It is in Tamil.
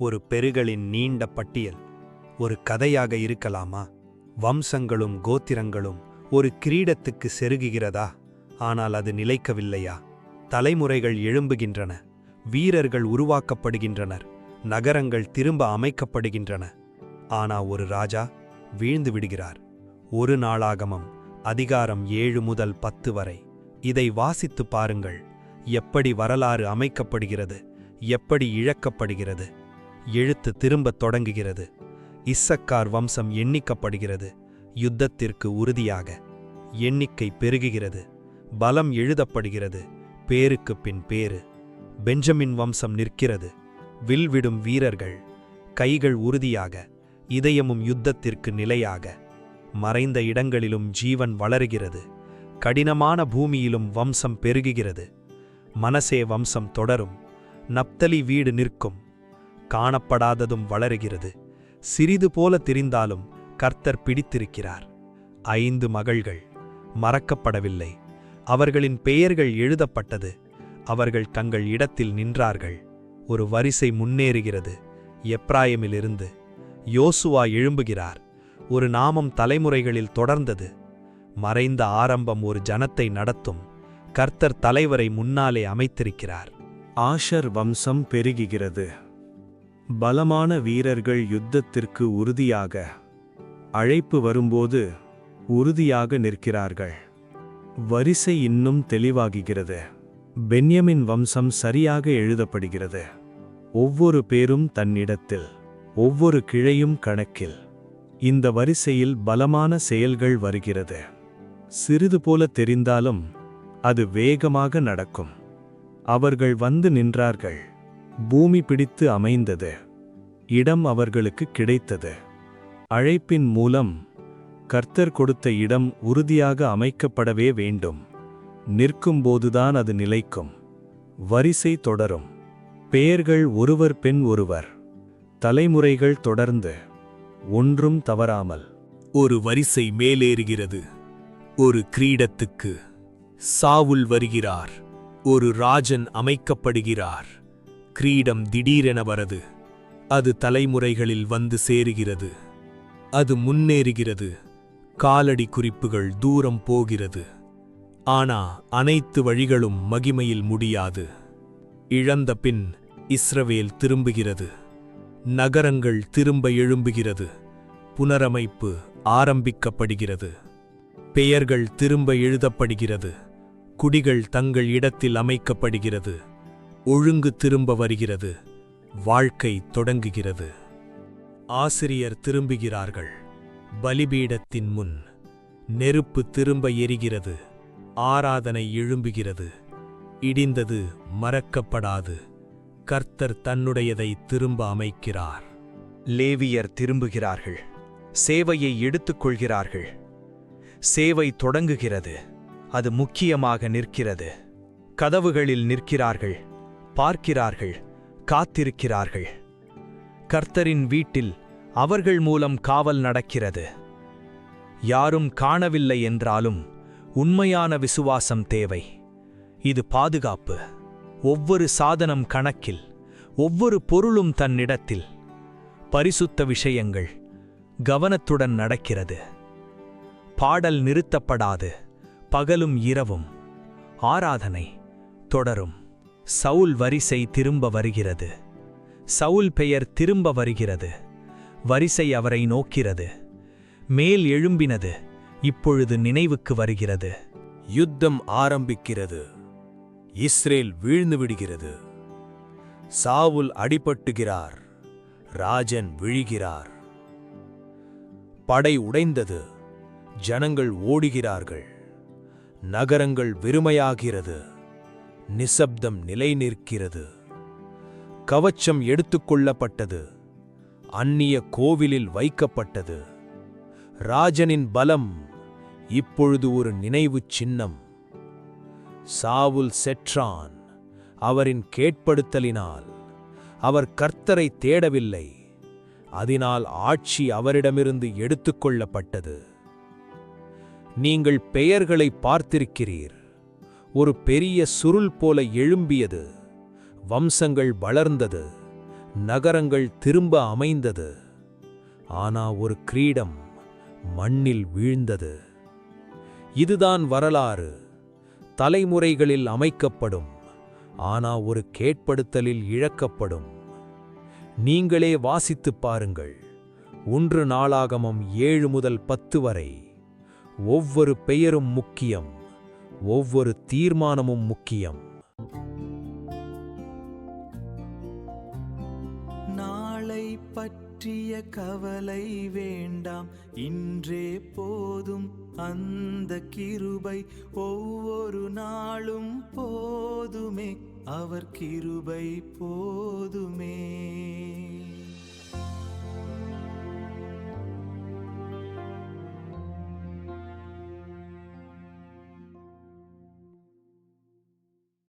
ஒரு பெருகளின் நீண்ட பட்டியல் ஒரு கதையாக இருக்கலாமா? வம்சங்களும் கோத்திரங்களும் ஒரு கிரீடத்துக்கு செருகுகிறதா? ஆனால் அது நிலைக்கவில்லையா? தலைமுறைகள் எழும்புகின்றன, வீரர்கள் உருவாக்கப்படுகின்றனர், நகரங்கள் திரும்ப அமைக்கப்படுகின்றன. ஆனா ஒரு ராஜா வீழ்ந்து விடுகிறார். ஒரு நாளாகமம் அதிகாரம் 7 முதல் 10 வரை. இதை வாசித்து பாருங்கள். எப்படி வரலாறு அமைக்கப்படுகிறது, எப்படி இழக்கப்படுகிறது. எழுத்து திரும்பத் தொடங்குகிறது. இஸ்சக்கார் வம்சம் எண்ணிக்கப்படுகிறது. யுத்தத்திற்கு உறுதியாக எண்ணிக்கை பெருகுகிறது. பலம் எழுதப்படுகிறது. பேருக்கு பின் பேரு. பெஞ்சமின் வம்சம் நிற்கிறது. வில்விடும் வீரர்கள், கைகள் உறுதியாக, இதயமும் யுத்தத்திற்கு நிலையாக. மறைந்த இடங்களிலும் ஜீவன் வளருகிறது. கடினமான பூமியிலும் வம்சம் பெருகுகிறது. மனசே வம்சம் தொடரும். நப்தலி வீடு நிற்கும். காணப்படாததும் வளருகிறது. சிறிது போல தெரிந்தாலும் கர்த்தர் பிடித்திருக்கிறார். 5 மகள்கள் மறக்கப்படவில்லை. அவர்களின் பெயர்கள் எழுதப்பட்டது. அவர்கள் தங்கள் இடத்தில் நின்றார்கள். ஒரு வரிசை முன்னேறுகிறது. எப்ராயிமிலிருந்து யோசுவா எழும்புகிறார். ஒரு நாமம் தலைமுறைகளில் தொடர்ந்தது. மறைந்த ஆரம்பம் ஒரு ஜனத்தை நடத்தும். கர்த்தர் தலைவரை முன்னாலே அமைத்திருக்கிறார். ஆஷர் வம்சம் பெருகுகிறது. பலமான வீரர்கள் யுத்தத்திற்கு உறுதியாக, அழைப்பு வரும்போது உறுதியாக நிற்கிறார்கள். வரிசை இன்னும் தெளிவாகுகிறது. பென்யமின் வம்சம் சரியாக எழுதப்படுகிறது. ஒவ்வொரு பேரும் தன்னிடத்தில், ஒவ்வொரு கிளையும் கணக்கில். இந்த வரிசையில் பலமான செயல்கள் வருகிறது. சிறிது போல தெரிந்தாலும் அது வேகமாக நடக்கும். அவர்கள் வந்து நின்றார்கள். பூமி பிடித்து அமைந்தது. இடம் அவர்களுக்கு கிடைத்தது. அழைப்பின் மூலம் கர்த்தர் கொடுத்த இடம் உறுதியாக அமைக்கப்படவே வேண்டும். நிற்கும்போதுதான் அது நிலைக்கும். வரிசை தொடரும். பெயர்கள் ஒருவர் பின் ஒருவர். தலைமுறைகள் தொடர்ந்து, ஒன்றும் தவறாமல். ஒரு வரிசை மேலேறுகிறது. ஒரு கிரீடத்துக்கு சாவுல் வருகிறார். ஒரு ராஜன் அமைக்கப்படுகிறார். கிரீடம் திடீரென வரது. அது தலைமுறைகளில் வந்து சேருகிறது. அது முன்னேறுகிறது. காலடி குறிப்புகள் தூரம் போகிறது. ஆனா அனைத்து வழிகளும் மகிமையில் முடியாது. இழந்த பின் இஸ்ரவேல் திரும்புகிறது. நகரங்கள் திரும்ப எழும்புகிறது. புனரமைப்பு ஆரம்பிக்கப்படுகிறது. பெயர்கள் திரும்ப எழுதப்படுகிறது. குடிகள் தங்கள் இடத்தில் அமைக்கப்படுகிறது. ஒழுங்கு திரும்ப வருகிறது. வாழ்க்கை தொடங்குகிறது. ஆசிரியர் திரும்புகிறார்கள். பலிபீடத்தின் முன் நெருப்பு திரும்ப எரிகிறது. ஆராதனை எழும்புகிறது. இடிந்தது மறக்கப்படாது. கர்த்தர் தன்னுடையதை திரும்ப அமைக்கிறார். லேவியர் திரும்புகிறார்கள். சேவையை எடுத்துக்கொள்கிறார்கள். சேவை தொடங்குகிறது. அது முக்கியமாக நிற்கிறது. கதவுகளில் நிற்கிறார்கள். பார்க்கிறார்கள். காத்திருக்கிறார்கள். கர்த்தரின் வீட்டில் அவர்கள் மூலம் காவல் நடக்கிறது. யாரும் காணவில்லை என்றாலும் உண்மையான விசுவாசம் தேவை. இது பாதுகாப்பு. ஒவ்வொரு சாதனம் கணக்கில், ஒவ்வொரு பொருளும் தன்னிடத்தில். பரிசுத்த விஷயங்கள் கவனத்துடன் நடக்கிறது. பாடல் நிறுத்தப்படாது. பகலும் இரவும் ஆராதனை தொடரும். சவுல் வரிசை திரும்ப வருகிறது. சவுல் பெயர் திரும்ப வருகிறது. வரிசை அவரை நோக்கிறது. மேல் எழும்பினது இப்பொழுது நினைவுக்கு வருகிறது. யுத்தம் ஆரம்பிக்கிறது. இஸ்ரேல் வீழ்ந்து விடுகிறது. சாவுல் அடிபட்டுகிறார். ராஜன் விழுகிறார். படை உடைந்தது. ஜனங்கள் ஓடுகிறார்கள். நகரங்கள் வெறுமையாகிறது. நிசப்தம் நிலை நிற்கிறது. கவச்சம் எடுத்துக்கொள்ளப்பட்டது. அந்நிய கோவிலில் வைக்கப்பட்டது. ராஜனின் பலம் இப்பொழுது ஒரு நினைவு சின்னம். சாவுல் செற்றான். அவரின் கேட்படுத்தலினால். அவர் கர்த்தரை தேடவில்லை. அதனால் ஆட்சி அவரிடமிருந்து எடுத்துக்கொள்ளப்பட்டது. நீங்கள் பெயர்களை பார்த்திருக்கிறீர். ஒரு பெரிய சுருள் போல எழும்பியது. வம்சங்கள் வளர்ந்தது. நகரங்கள் திரும்ப அமைந்தது. ஆனா ஒரு கிரீடம் மண்ணில் வீழ்ந்தது. இதுதான் வரலாறு. தலைமுறைகளில் அமைக்கப்படும், ஆனா ஒரு கேட்படுத்தலில் இழக்கப்படும். நீங்களே வாசித்துப் பாருங்கள். 1 நாளாகமம் 7 முதல் 10 வரை. ஒவ்வொரு பெயரும் முக்கியம், ஒவ்வொரு தீர்மானமும் முக்கியம். நாளை பற்றிய கவலை வேண்டாம், இன்றே போதும் அந்த கிருபை. ஒவ்வொரு நாளும் போதுமே, அவர் கிருபை போதுமே.